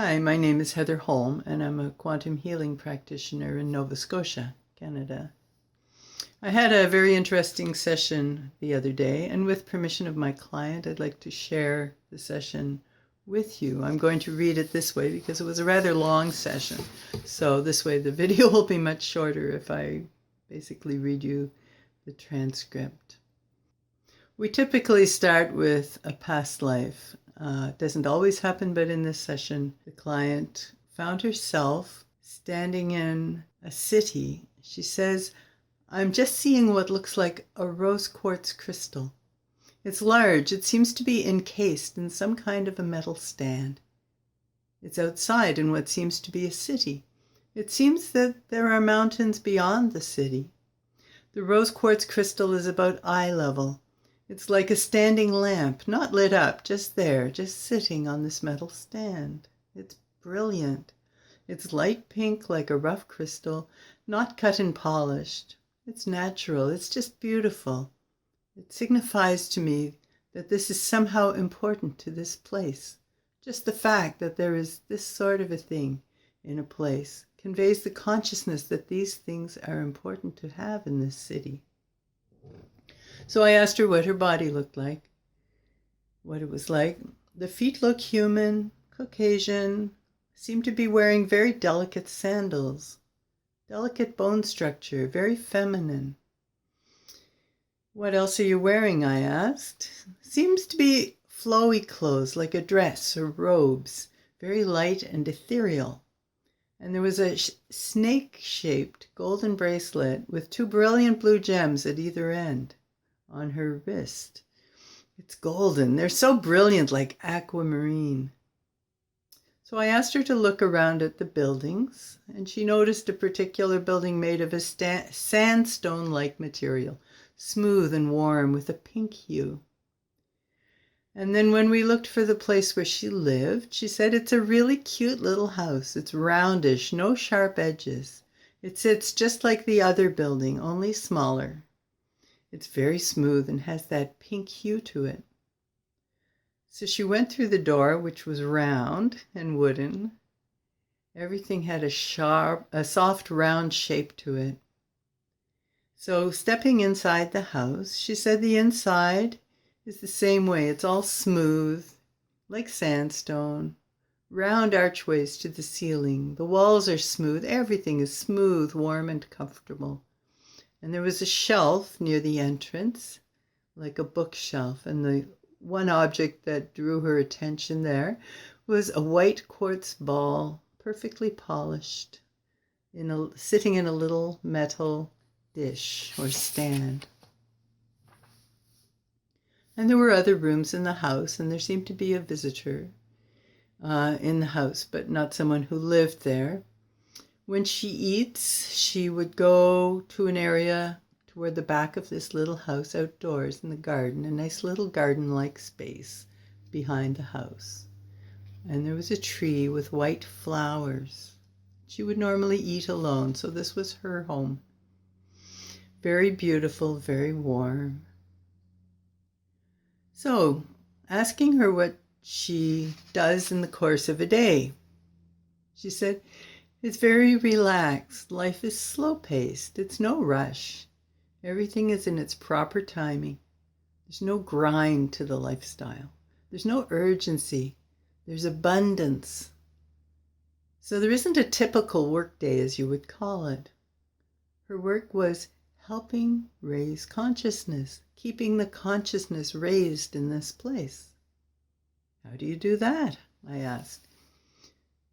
Hi, my name is Heather Holm, and I'm a quantum healing practitioner in Nova Scotia, Canada. I had a very interesting session the other day, and with permission of my client, I'd like to share the session with you. I'm going to read it this way because it was a rather long session. So this way the video will be much shorter if I basically read you the transcript. We typically start with a past life. It doesn't always happen, but in this session, the client found herself standing in a city. She says, I'm just seeing what looks like a rose quartz crystal. It's large. It seems to be encased in some kind of a metal stand. It's outside in what seems to be a city. It seems that there are mountains beyond the city. The rose quartz crystal is about eye level. It's like a standing lamp, not lit up, just there, just sitting on this metal stand. It's brilliant. It's light pink like a rough crystal, not cut and polished. It's natural. It's just beautiful. It signifies to me that this is somehow important to this place. Just the fact that there is this sort of a thing in a place conveys the consciousness that these things are important to have in this city. So I asked her what her body looked like, what it was like. The feet look human, Caucasian, seem to be wearing very delicate sandals, delicate bone structure, very feminine. What else are you wearing, I asked. Seems to be flowy clothes, like a dress or robes, very light and ethereal. And there was a snake-shaped golden bracelet with two brilliant blue gems at either end on her wrist. It's golden. They're so brilliant, like aquamarine. So I asked her to look around at the buildings, and she noticed a particular building made of a sandstone-like material, smooth and warm with a pink hue. And then when we looked for the place where she lived, she said it's a really cute little house. It's roundish, no sharp edges. It sits just like the other building, only smaller. It's very smooth and has that pink hue to it. So she went through the door, which was round and wooden. Everything had a soft, round shape to it. So stepping inside the house, she said the inside is the same way. It's all smooth, like sandstone, round archways to the ceiling. The walls are smooth. Everything is smooth, warm, and comfortable. And there was a shelf near the entrance, like a bookshelf. And the one object that drew her attention there was a white quartz ball, perfectly polished, sitting in a little metal dish or stand. And there were other rooms in the house, and there seemed to be a visitor in the house, but not someone who lived there. When she eats, she would go to an area toward the back of this little house outdoors in the garden, a nice little garden-like space behind the house. And there was a tree with white flowers. She would normally eat alone, so this was her home. Very beautiful, very warm. So, asking her what she does in the course of a day, she said, it's very relaxed. Life is slow-paced. It's no rush. Everything is in its proper timing. There's no grind to the lifestyle. There's no urgency. There's abundance. So there isn't a typical work day, as you would call it. Her work was helping raise consciousness, keeping the consciousness raised in this place. How do you do that? I asked.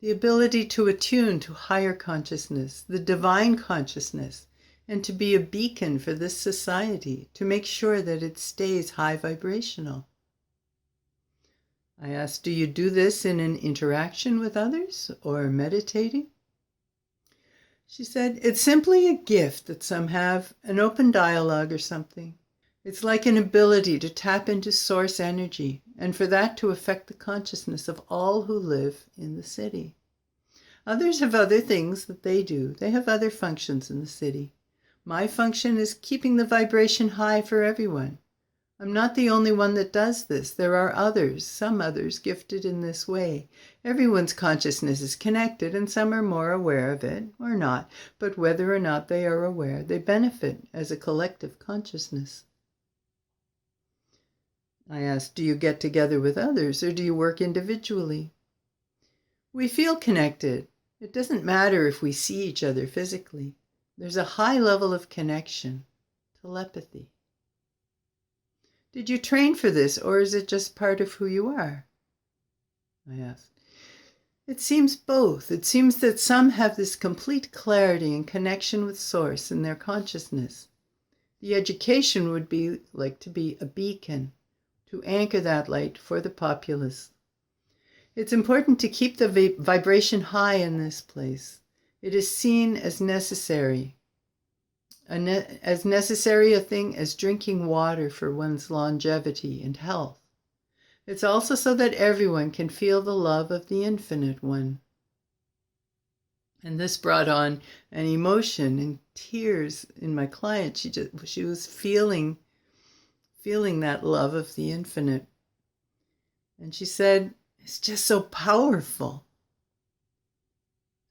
The ability to attune to higher consciousness, the divine consciousness, and to be a beacon for this society, to make sure that it stays high vibrational. I asked, do you do this in an interaction with others or meditating? She said, it's simply a gift that some have, an open dialogue or something. It's like an ability to tap into source energy, and for that to affect the consciousness of all who live in the city. Others have other things that they do. They have other functions in the city. My function is keeping the vibration high for everyone. I'm not the only one that does this. There are others, some others gifted in this way. Everyone's consciousness is connected, and some are more aware of it or not. But whether or not they are aware, they benefit as a collective consciousness. I asked, do you get together with others or do you work individually? We feel connected. It doesn't matter if we see each other physically. There's a high level of connection, telepathy. Did you train for this, or is it just part of who you are? I asked. It seems both. It seems that some have this complete clarity and connection with Source in their consciousness. The education would be like to be a beacon, to anchor that light for the populace. It's important to keep the vibration high in this place. It is seen as necessary. As necessary a thing as drinking water for one's longevity and health. It's also so that everyone can feel the love of the Infinite One. And this brought on an emotion and tears in my client. She was feeling that love of the Infinite. And she said, it's just so powerful.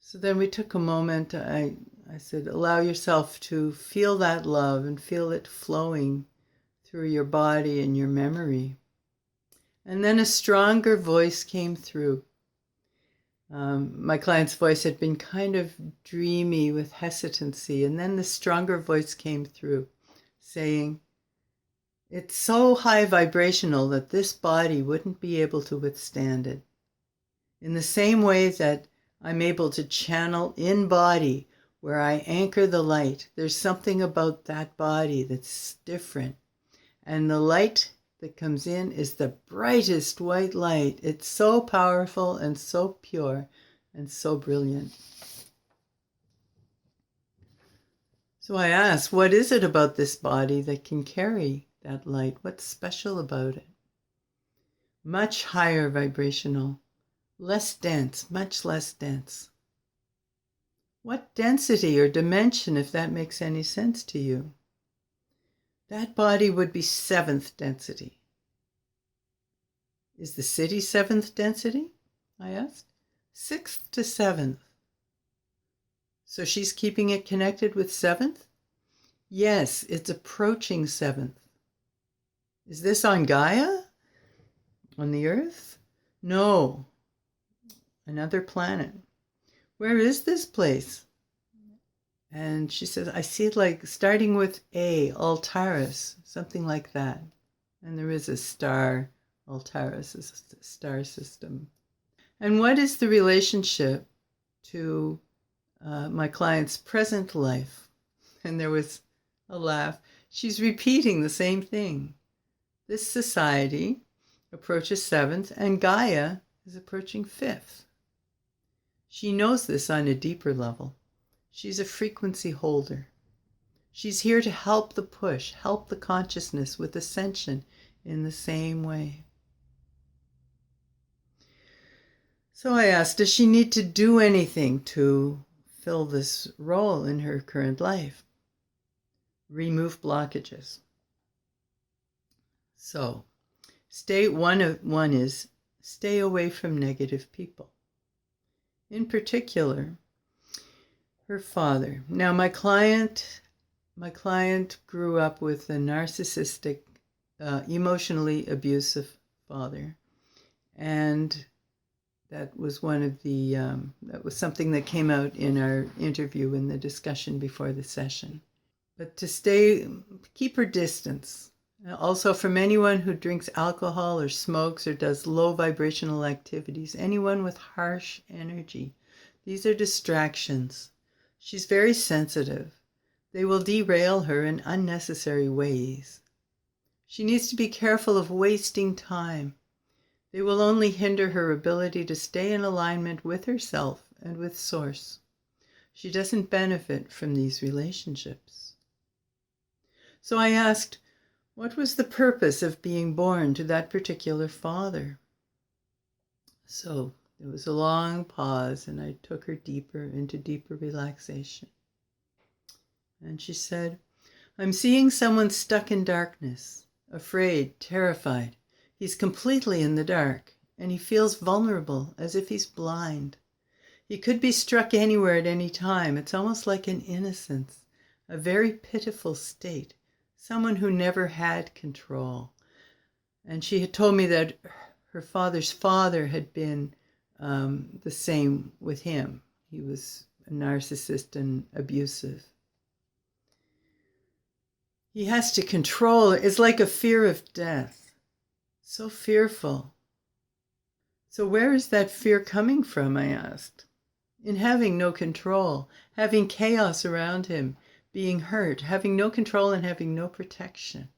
So then we took a moment. I said, allow yourself to feel that love and feel it flowing through your body and your memory. And then a stronger voice came through. My client's voice had been kind of dreamy with hesitancy, and then the stronger voice came through, saying, it's so high vibrational that this body wouldn't be able to withstand it. In the same way that I'm able to channel in body where I anchor the light, there's something about that body that's different. And the light that comes in is the brightest white light. It's so powerful and so pure and so brilliant. So I asked, what is it about this body that can carry that light? What's special about it? Much higher vibrational, less dense, much less dense. What density or dimension, if that makes any sense to you? That body would be 7th density. Is the city 7th density? I asked. 6th to 7th. So she's keeping it connected with 7th? Yes, it's approaching 7th. Is this on Gaia? On the Earth? No. Another planet. Where is this place? And she says, I see it like starting with A, Altaris, something like that. And there is a star, Altaris is a star system. And what is the relationship to my client's present life? And there was a laugh. She's repeating the same thing. This society approaches 7th, and Gaia is approaching 5th. She knows this on a deeper level. She's a frequency holder. She's here to help the push, help the consciousness with ascension in the same way. So I asked, does she need to do anything to fill this role in her current life? Remove blockages. So, one is stay away from negative people. In particular, her father. Now, my client grew up with a narcissistic, emotionally abusive father, and that was that was something that came out in our interview in the discussion before the session. But to keep her distance. Also, from anyone who drinks alcohol or smokes or does low vibrational activities, anyone with harsh energy, these are distractions. She's very sensitive. They will derail her in unnecessary ways. She needs to be careful of wasting time. They will only hinder her ability to stay in alignment with herself and with Source. She doesn't benefit from these relationships. So I asked, what was the purpose of being born to that particular father? So there was a long pause, and I took her into deeper relaxation. And she said, I'm seeing someone stuck in darkness. afraid, terrified. He's completely in the dark, and he feels vulnerable, as if he's blind. He could be struck anywhere at any time. It's almost like an innocence, a very pitiful state, someone who never had control. And she had told me that her father's father had been the same with him. He was a narcissist and abusive. He has to control. It's like a fear of death. So fearful. So where is that fear coming from, I asked? In having no control, having chaos around him, being hurt, having no control and having no protection.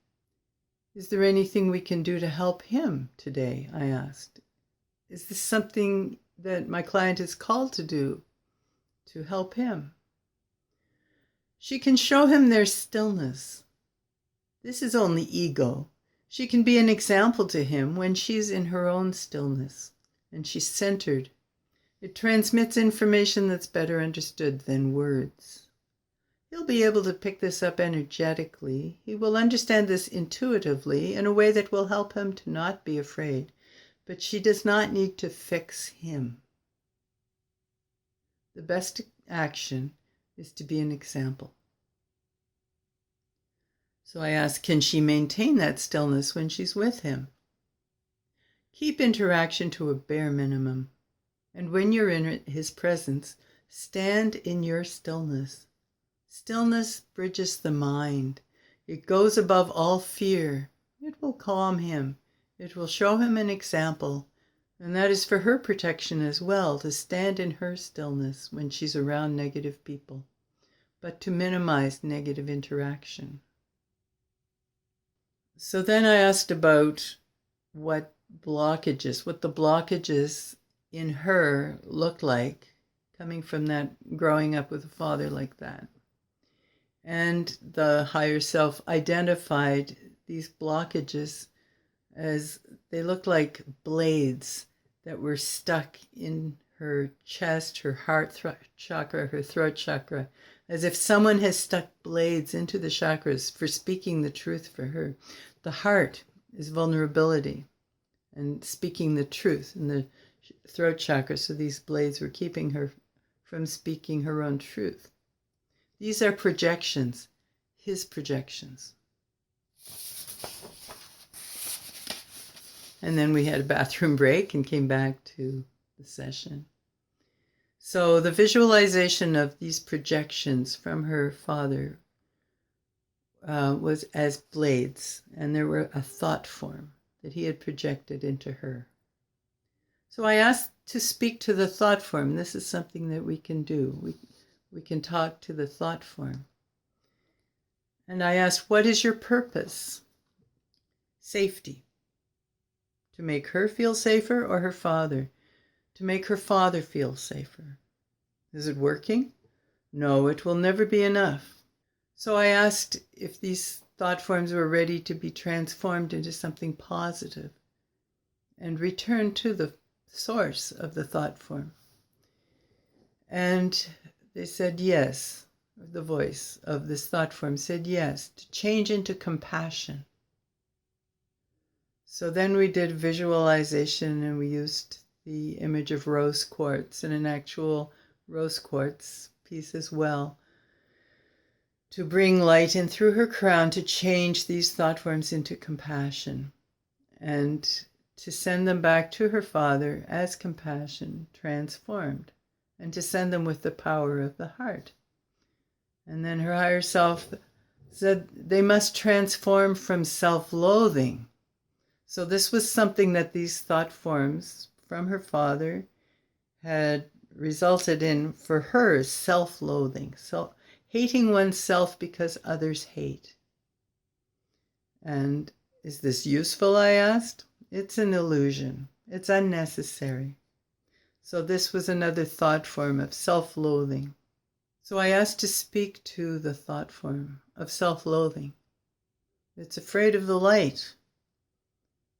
Is there anything we can do to help him today, I asked. Is this something that my client is called to do to help him? She can show him their stillness. This is only ego. She can be an example to him when she's in her own stillness and she's centered. It transmits information that's better understood than words. He'll be able to pick this up energetically. He will understand this intuitively in a way that will help him to not be afraid. But she does not need to fix him. The best action is to be an example. So I ask, can she maintain that stillness when she's with him? Keep interaction to a bare minimum. And when you're in his presence, stand in your stillness. Stillness bridges the mind. It goes above all fear. It will calm him. It will show him an example. And that is for her protection as well, to stand in her stillness when she's around negative people, but to minimize negative interaction. So then I asked about what the blockages in her looked like, coming from that growing up with a father like that. And the higher self identified these blockages as they looked like blades that were stuck in her chest, her heart chakra, her throat chakra, as if someone has stuck blades into the chakras for speaking the truth for her. The heart is vulnerability and speaking the truth in the throat chakra, so these blades were keeping her from speaking her own truth. These are projections, his projections. And then we had a bathroom break and came back to the session. So the visualization of these projections from her father was as blades, and there were a thought form that he had projected into her. So I asked to speak to the thought form. This is something that we can do. We can talk to the thought form. And I asked, what is your purpose? Safety. To make her feel safer, or her father? To make her father feel safer. Is it working? No, it will never be enough. So I asked if these thought forms were ready to be transformed into something positive and return to the source of the thought form. And they said yes. The voice of this thought form said yes, to change into compassion. So then we did visualization, and we used the image of rose quartz and an actual rose quartz piece as well, to bring light in through her crown to change these thought forms into compassion and to send them back to her father as compassion transformed, and to send them with the power of the heart. And then her higher self said they must transform from self-loathing. So this was something that these thought forms from her father had resulted in for her, self-loathing. So hating oneself because others hate. And is this useful, I asked? It's an illusion. It's unnecessary. So this was another thought form of self-loathing. So I asked to speak to the thought form of self-loathing. It's afraid of the light.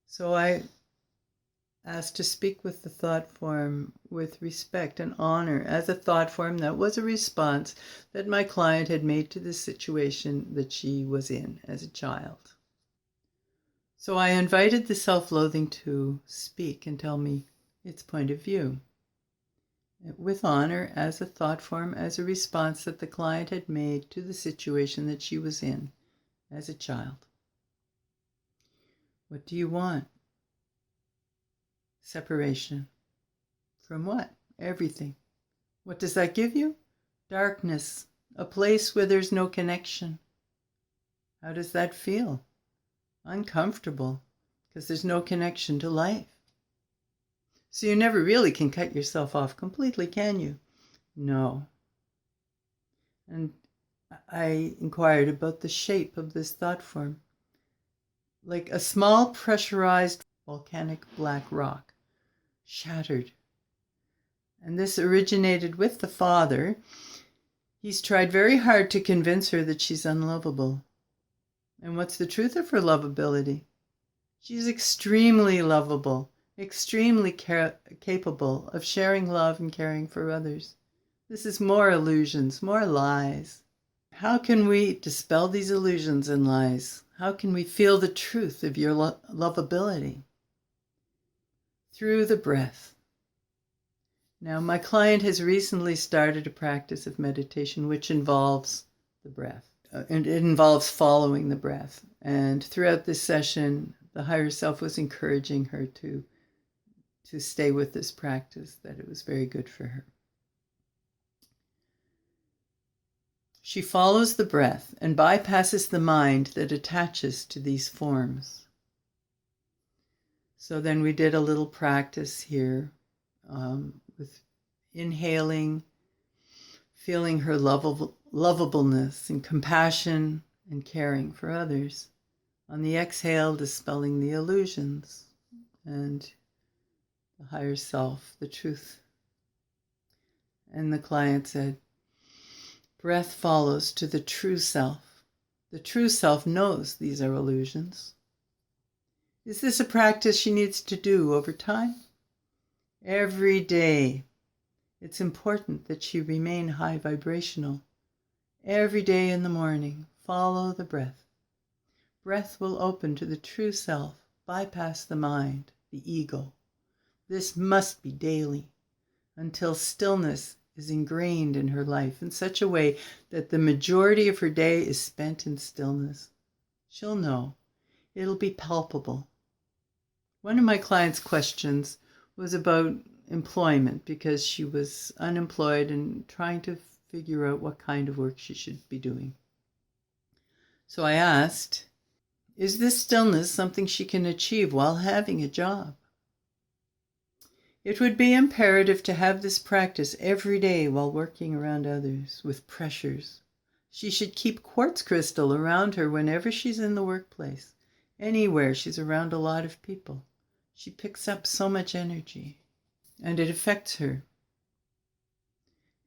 So I asked to speak with the thought form with respect and honor as a thought form that was a response that my client had made to the situation that she was in as a child. So I invited the self-loathing to speak and tell me its point of view, with honor, as a thought form, as a response that the client had made to the situation that she was in as a child. What do you want? Separation. From what? Everything. What does that give you? Darkness, a place where there's no connection. How does that feel? Uncomfortable, because there's no connection to life. So you never really can cut yourself off completely, can you? No. And I inquired about the shape of this thought form. Like a small pressurized volcanic black rock, shattered. And this originated with the father. He's tried very hard to convince her that she's unlovable. And what's the truth of her lovability? She's extremely lovable, extremely capable of sharing love and caring for others. This is more illusions, more lies. How can we dispel these illusions and lies? How can we feel the truth of your lovability? Through the breath. Now, my client has recently started a practice of meditation which involves the breath. And it involves following the breath. And throughout this session, the higher self was encouraging her to stay with this practice, that it was very good for her. She follows the breath and bypasses the mind that attaches to these forms. So then we did a little practice here with inhaling, feeling her lovableness and compassion and caring for others. On the exhale, dispelling the illusions and the higher self, the truth. And the client said, breath follows to the true self. The true self knows these are illusions. Is this a practice she needs to do over time? Every day. It's important that she remain high vibrational. Every day in the morning, follow the breath. Breath will open to the true self, bypass the mind, the ego. This must be daily, until stillness is ingrained in her life in such a way that the majority of her day is spent in stillness. She'll know. It'll be palpable. One of my clients' questions was about employment, because she was unemployed and trying to figure out what kind of work she should be doing. So I asked, is this stillness something she can achieve while having a job? It would be imperative to have this practice every day while working around others with pressures. She should keep quartz crystal around her whenever she's in the workplace, anywhere she's around a lot of people. She picks up so much energy, and it affects her.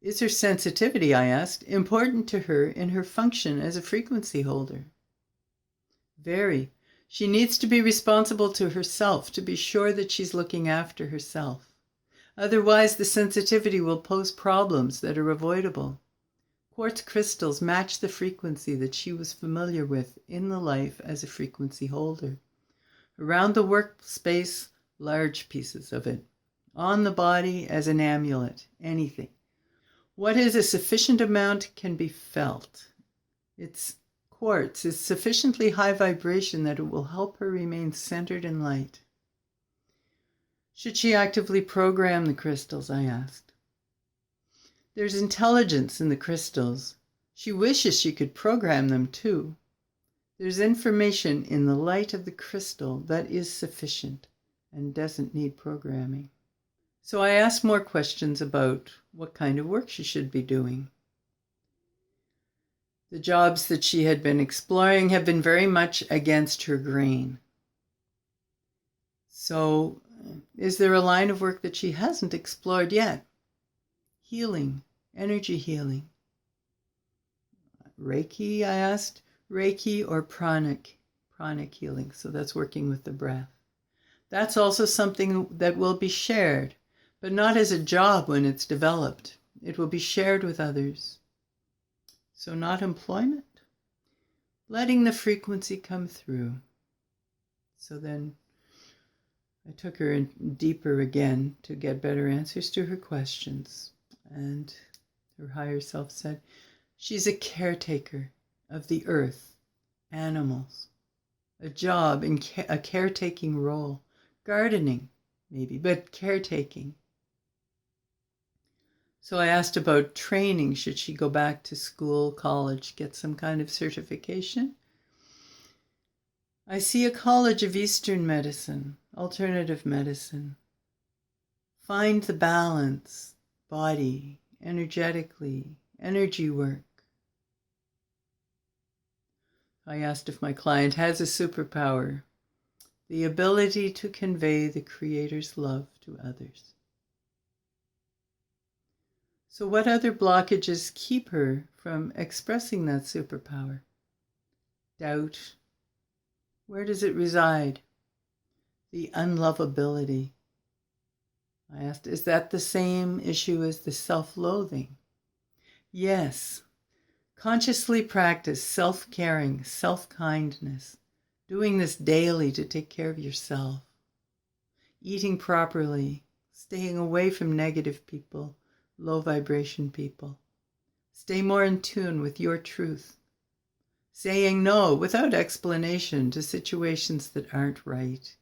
Is her sensitivity, I asked, important to her in her function as a frequency holder? Very. She needs to be responsible to herself, to be sure that she's looking after herself. Otherwise, the sensitivity will pose problems that are avoidable. Quartz crystals match the frequency that she was familiar with in the life as a frequency holder. Around the workspace, large pieces of it. On the body as an amulet, anything. What is a sufficient amount can be felt. Its quartz is sufficiently high vibration that it will help her remain centered in light. Should she actively program the crystals, I asked. There's intelligence in the crystals. She wishes she could program them too. There's information in the light of the crystal that is sufficient and doesn't need programming. So I asked more questions about what kind of work she should be doing. The jobs that she had been exploring have been very much against her grain. So, is there a line of work that she hasn't explored yet? Healing, energy healing. Reiki, I asked. Reiki or pranic healing. So that's working with the breath. That's also something that will be shared, but not as a job when it's developed. It will be shared with others. So not employment. Letting the frequency come through. So then I took her in deeper again to get better answers to her questions. And her higher self said, she's a caretaker of the earth, animals, a job in a caretaking role, gardening maybe, but caretaking. So I asked about training. Should she go back to school, college, get some kind of certification? I see a college of Eastern medicine, alternative medicine. Find the balance, body, energetically, energy work. I asked if my client has a superpower, the ability to convey the Creator's love to others. So what other blockages keep her from expressing that superpower? Doubt. Where does it reside? The unlovability. I asked, is that the same issue as the self-loathing? Yes. Consciously practice self-caring, self-kindness, doing this daily to take care of yourself, eating properly, staying away from negative people, low vibration people. Stay more in tune with your truth, saying no without explanation to situations that aren't right.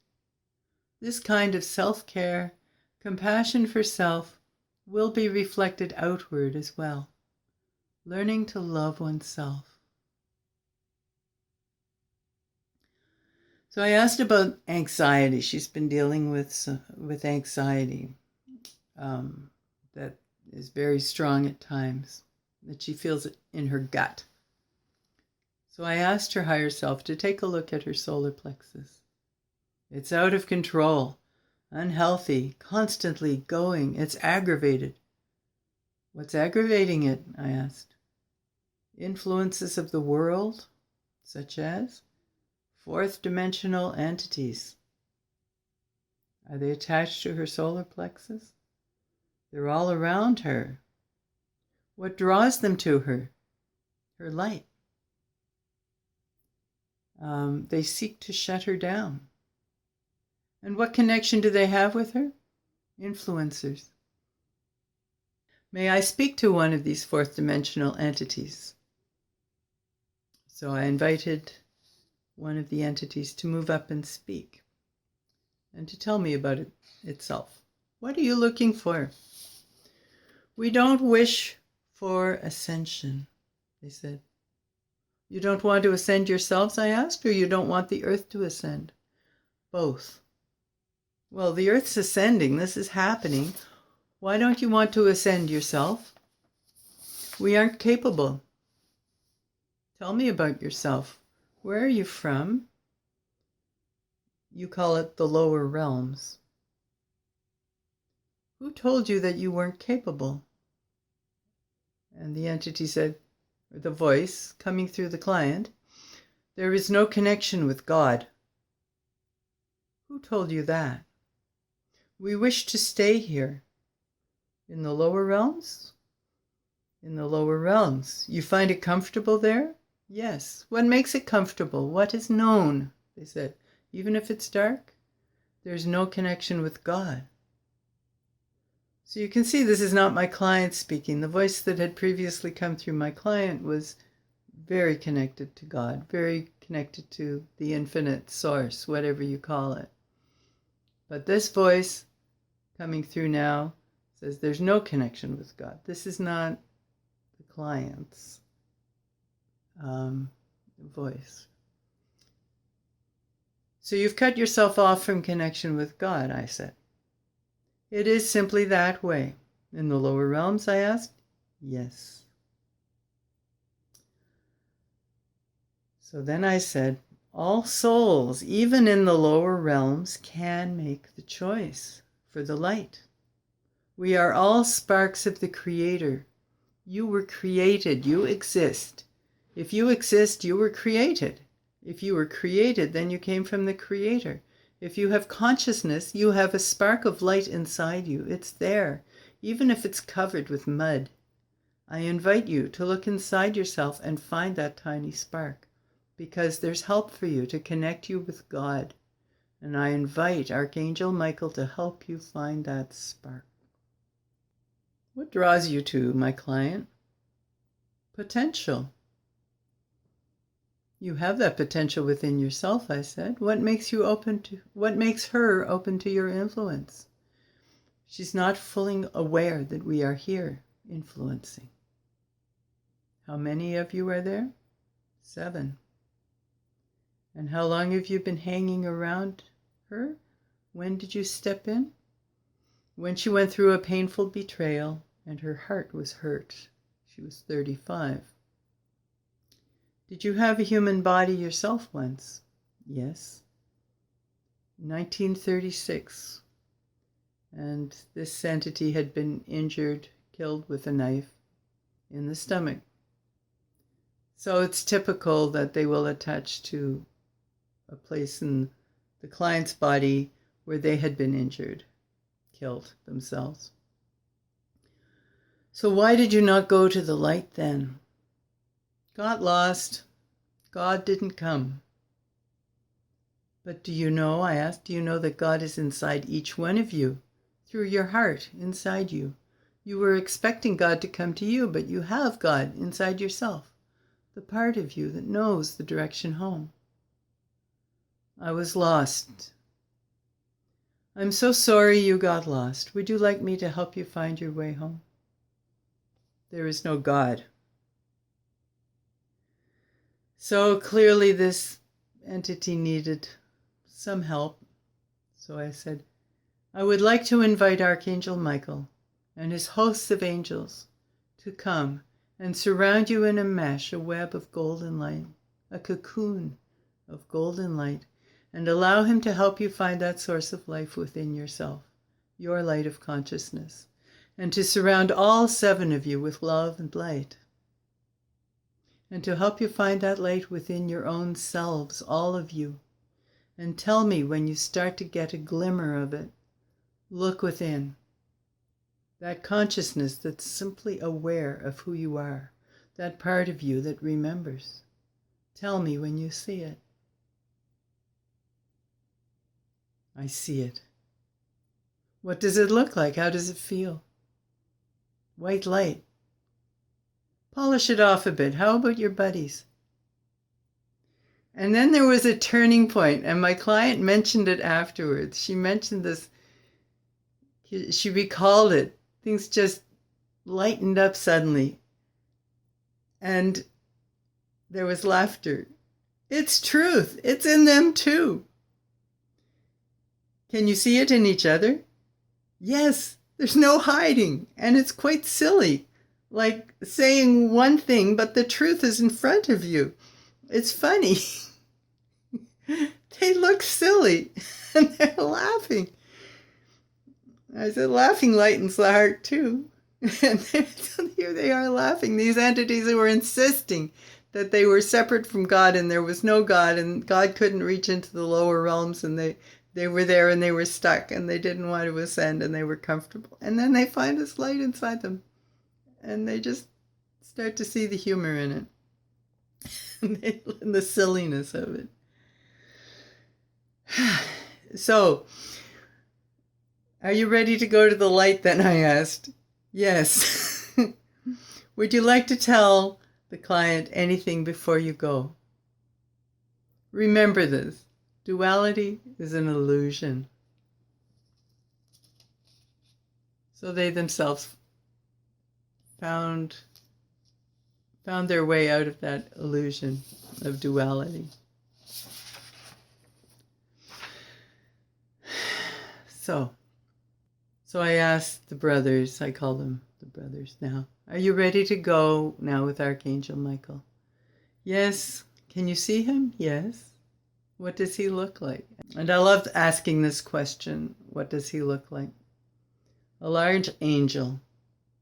This kind of self-care, compassion for self, will be reflected outward as well. Learning to love oneself. So I asked about anxiety. She's been dealing with anxiety that is very strong at times, that she feels it in her gut. So I asked her higher self to take a look at her solar plexus. It's out of control, unhealthy, constantly going. It's aggravated. What's aggravating it? I asked. Influences of the world, such as fourth dimensional entities. Are they attached to her solar plexus? They're all around her. What draws them to her? Her light. They seek to shut her down. And what connection do they have with her? Influencers. May I speak to one of these fourth dimensional entities? So I invited one of the entities to move up and speak and to tell me about itself. What are you looking for? We don't wish for ascension, they said. You don't want to ascend yourselves, I asked, or you don't want the earth to ascend? Both. Well, the earth's ascending. This is happening. Why don't you want to ascend yourself? We aren't capable. Tell me about yourself. Where are you from? You call it the lower realms. Who told you that you weren't capable? And the entity said, or the voice coming through the client, there is no connection with God. Who told you that? We wish to stay here. In the lower realms? In the lower realms. You find it comfortable there? Yes. What makes it comfortable? What is known? They said. Even if it's dark, there's no connection with God. So you can see this is not my client speaking. The voice that had previously come through my client was very connected to God, very connected to the infinite source, whatever you call it. But this voice coming through now says there's no connection with God. This is not the client's voice. So you've cut yourself off from connection with God, I said. It is simply that way. In the lower realms, I asked? Yes. So then I said, all souls, even in the lower realms, can make the choice for the light. We are all sparks of the Creator. You were created. You exist. If you exist, you were created. If you were created, then you came from the Creator. If you have consciousness, you have a spark of light inside you. It's there, even if it's covered with mud. I invite you to look inside yourself and find that tiny spark, because there's help for you to connect you with God. And I invite Archangel Michael to help you find that spark. What draws you to my client? Potential. You have that potential within yourself, I said. What makes her open to your influence? She's not fully aware that we are here influencing. How many of you are there? 7. And how long have you been hanging around her? When did you step in? When she went through a painful betrayal and her heart was hurt. She was 35. Did you have a human body yourself once? Yes. 1936. And this entity had been injured, killed with a knife in the stomach. So it's typical that they will attach to a place in the client's body where they had been injured, killed themselves. So why did you not go to the light then? Got lost. God didn't come. But do you know, I asked, do you know that God is inside each one of you, through your heart, inside you? You were expecting God to come to you, but you have God inside yourself, the part of you that knows the direction home. I was lost. I'm so sorry you got lost. Would you like me to help you find your way home? There is no God. So clearly this entity needed some help. So I said, I would like to invite Archangel Michael and his hosts of angels to come and surround you in a mesh, a web of golden light, a cocoon of golden light, and allow him to help you find that source of life within yourself, your light of consciousness, and to surround all 7 of you with love and light, and to help you find that light within your own selves, all of you. And tell me when you start to get a glimmer of it. Look within. That consciousness that's simply aware of who you are, that part of you that remembers. Tell me when you see it. I see it. What does it look like? How does it feel? White light. Polish it off a bit. How about your buddies? And then there was a turning point, and my client mentioned it afterwards. She mentioned this. She recalled it. Things just lightened up suddenly. And there was laughter. It's truth. It's in them too. Can you see it in each other? Yes, there's no hiding, and it's quite silly, like saying one thing, but the truth is in front of you. It's funny. They look silly, and they're laughing. I said, laughing lightens the heart too. And here they are laughing. These entities who were insisting that they were separate from God and there was no God and God couldn't reach into the lower realms, and they were there and they were stuck and they didn't want to ascend and they were comfortable. And then they find this light inside them and they just start to see the humor in it and the silliness of it. So, are you ready to go to the light then? I asked. Yes. Would you like to tell the client anything before you go? Remember this. Duality is an illusion. So they themselves found their way out of that illusion of duality. So I asked the brothers, I call them the brothers now, are you ready to go now with Archangel Michael? Yes. Can you see him? Yes. What does he look like? And I loved asking this question, what does he look like? A large angel,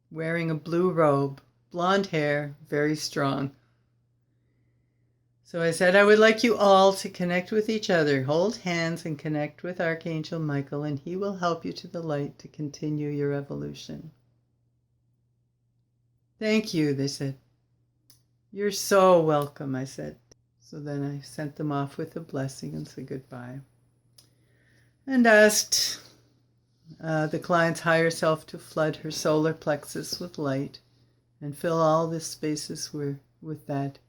wearing a blue robe, blonde hair, very strong. So I said, I would like you all to connect with each other, hold hands and connect with Archangel Michael, and he will help you to the light to continue your evolution. Thank you, they said. You're so welcome, I said. So then I sent them off with a blessing and said goodbye. and asked the client's higher self to flood her solar plexus with light and fill all the spaces with that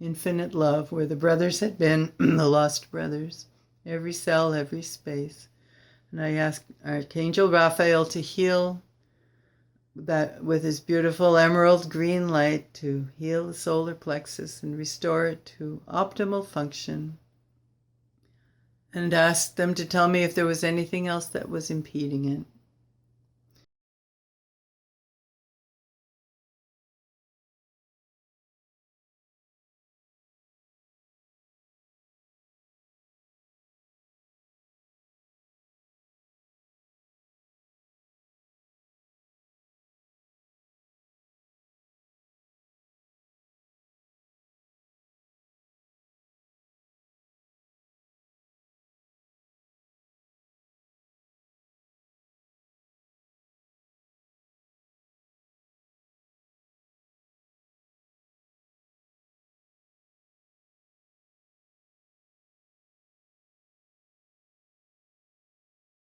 infinite love where the brothers had been, the lost brothers, every cell, every space. And I asked Archangel Raphael to heal that with his beautiful emerald green light, to heal the solar plexus and restore it to optimal function, and asked them to tell me if there was anything else that was impeding it.